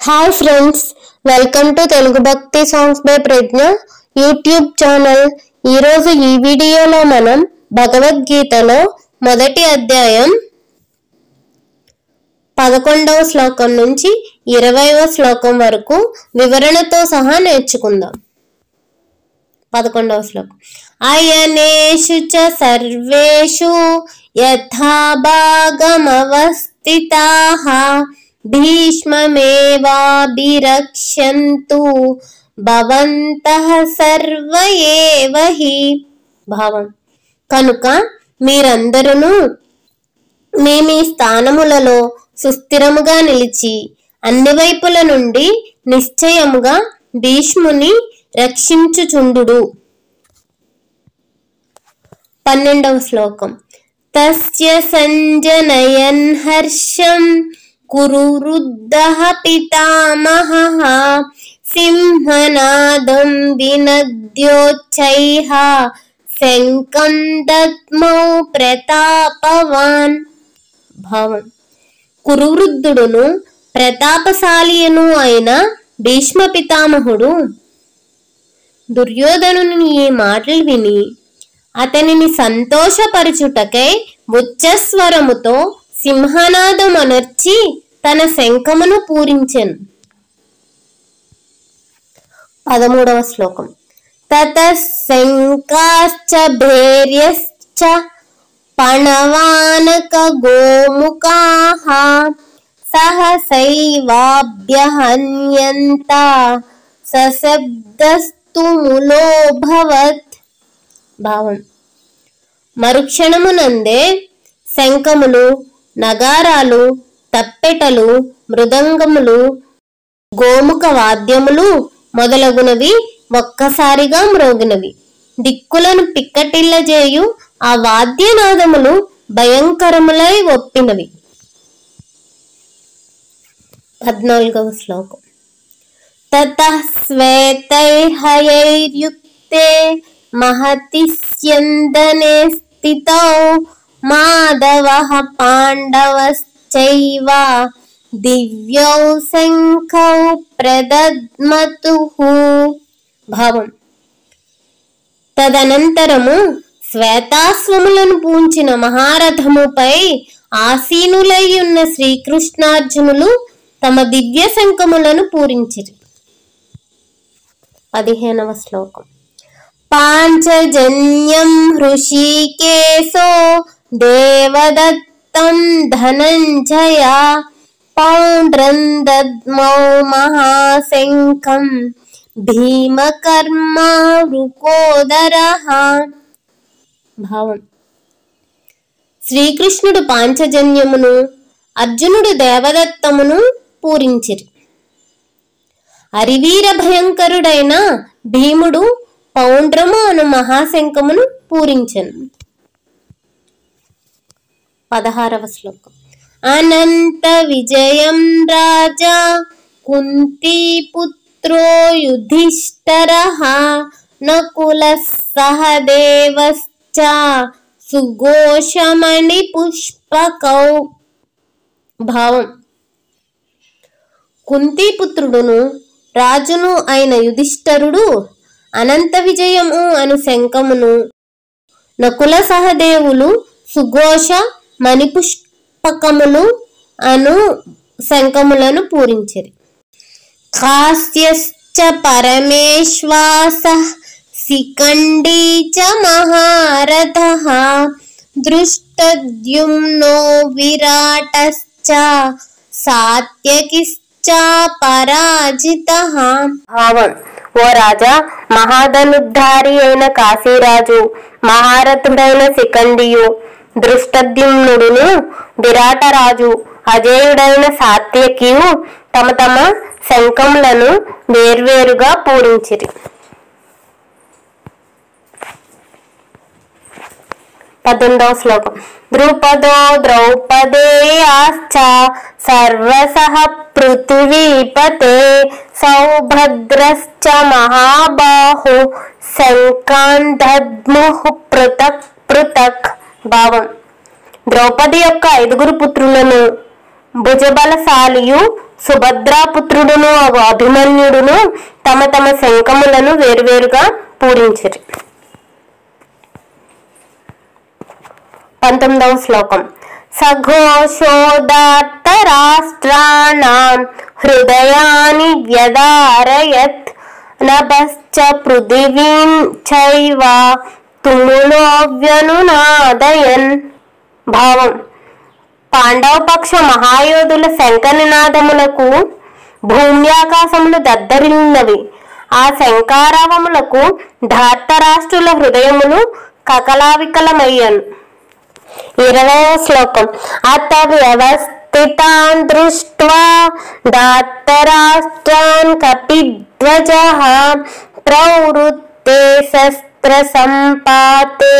Hi friends, welcome to Telugu Bhakti songs by Pragna YouTube channel. ఈరోజు ఈ వీడియోలో మనం భగవద్గీతలో మొదటి అధ్యాయం 11వ శ్లోకం నుంచి 20వ శ్లోకం వరకు వివరణతో సహా నేర్చుకుందాం. 11వ శ్లోకం. అయనేషు చ సర్వేషు యథా భాగమవస్థితాః భీష్మమేవాభిరక్ష్యంతు భవంతః సర్వ ఏవ హి. భావం: కనుక మీరందరూ మీ మీ స్థానములలో సుస్థిరముగా నిలిచి అన్ని వైపుల నుండి నిశ్చయముగా భీష్ముని రక్షించుచుండుడు. 12వ శ్లోకం. తస్య సంజనయన్ హర్షం కురువృద్ధః పితామహః సింహనాదం వినద్యోచ్చైః శంఖం దద్మౌ ప్రతాపవాన్. భావం: కురువృద్ధుడును ప్రతాపశాలియను అయిన భీష్మ పితామహుడు దుర్యోధనుని ఈ మాటలు విని అతనిని సంతోషపరచుటకై ఉచ్చస్వరముతో సింహనాదమనర్చి తన శంఖమును పూరించెను. 13వ శ్లోకం. తతః శంఖాశ్చ భేర్యశ్చ పణవానక గోముఖాః సహసైవాభ్యహన్యంత సశబ్దస్తు ములోభవత్. భావం: మరుక్షణమునందే శంఖములు, నగారాలు, తప్పెటలు, మృదంగములు, గోముఖ వాద్యములు మొదలగునవి ఒక్కసారిగా మ్రోగినవి. దిక్కులను పిక్కటిల్లజేయు ఆ వాద్యనాదములు భయంకరములై ఒప్పినవి. 14వ శ్లోకం. తతః శ్వేతైర్హయైర్యుక్తే మహతి స్యందనే స్థితౌ మాధవః పాండవశ్చైవ దివ్యౌ శంఖౌ ప్రదద్మతుః. భావం: తదనంతరము శ్వేతాశ్వములను పూంచిన మహారథముపై ఆసీనులై ఉన్న శ్రీకృష్ణార్జునులు తమ దివ్య శంఖములను పూరించిరి. 15వ శ్లోకం. పాంచజన్యం హృషీకేశో దేవదత్తం ధనంజయ పౌండ్రం దద్మౌ మహాశంఖం భీమకర్మ వృకోదరః. భావం: శ్రీకృష్ణుడు పాంచజన్యమును, అర్జునుడు దేవదత్తమును పూరించిరి. అరివీర భయంకరుడైన భీముడు పౌండ్రము అను మహాశంఖమును పూరించెను. 16వ శ్లోకం. అనంత విజయం రాజా కుంతీపుత్రో యుధిష్ఠిరః నకులః సహదేవశ్చ సుఘోషమణి పుష్పకౌ. భావం: కుంతీపుత్రుడును రాజును అయిన యుధిష్ఠిరుడు అనంత విజయము అను శంఖమును, నకుల సహదేవులు సుఘోష మణిపుష్పకములు అను శంఖములను పూరించిరి. కాశ్యశ్చ పరమేశ్వాసః శిఖండీ చ మహారథః దృష్టద్యుమ్నో విరాటశ్చ సాత్యకిశ్చ పరాజితః. భావం: ఓ రాజా, మహాధనుద్ధారి అయిన కాశీరాజు, మహారథుడైన శిఖండియు, దృష్టద్యుమ్నుడును, విరాటరాజు, అజేయుడైన సాత్యకియు తమ తమ శంఖములను వేర్వేరుగా పూరించిరి. 18వ శ్లోకం. ద్రుపదో ద్రౌపదేయాశ్చ సర్వసః పృథివీపతే సౌభద్రశ్చ మహాబాహు శంఖాన్ దద్ముః పృథక్ పృథక్. భావం: ద్రౌపది యొక్క 5 పుత్రులను భుజబలశాలియు సుభద్రాపుత్రుడును అభిమన్యుడును తమ తమ శంఖములను వేరువేరుగా పూరించిరి. 19వ శ్లోకం. సఘోషోదాత్తరాష్ట్రాణాం హృదయాని వ్యదారయత్ నభశ్చ పృథివీం చైవ తుములోవ్యనునాదయన్. భావం: పాండవపక్ష మహాయోధుల శంఖనినాదములకు భూమ్యాకాశములు దద్దరిల్లినవి. ఆ శంఖారావములకు ధార్తరాష్ట్రుల హృదయములు కకలావికలమయ్యను. 20వ శ్లోకం. అత వ్యవస్థితాన్ దృష్ట్వా ధార్తరాష్ట్రాన్ కపిధ్వజః ప్రవృత్తే శస్త్ర సంపాతే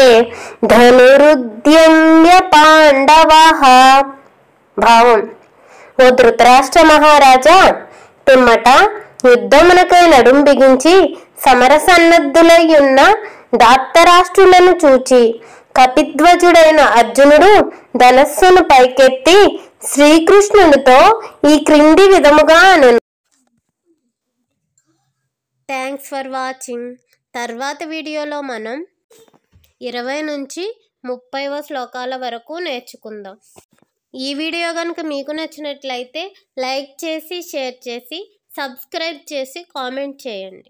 ధనురుద్యమ్య పాండవః. భావం: ఓ ధృతరాష్ట్ర మహారాజా, పిమ్మట యుద్ధమునకై నడుం బిగించి సమరసన్నద్ధులై ఉన్న ధార్తరాష్ట్రులను చూచి కపిధ్వజుడైన అర్జునుడు ధనస్సును పైకెత్తి శ్రీకృష్ణునితో ఈ క్రింది విధముగా అనెను. Thanks for watching. తర్వాత వీడియోలో మనం 20 నుంచి 30వ శ్లోకాల వరకు నేర్చుకుందాం. ఈ వీడియో కనుక మీకు నచ్చినట్లయితే లైక్ చేసి, షేర్ చేసి, సబ్స్క్రైబ్ చేసి కామెంట్ చేయండి.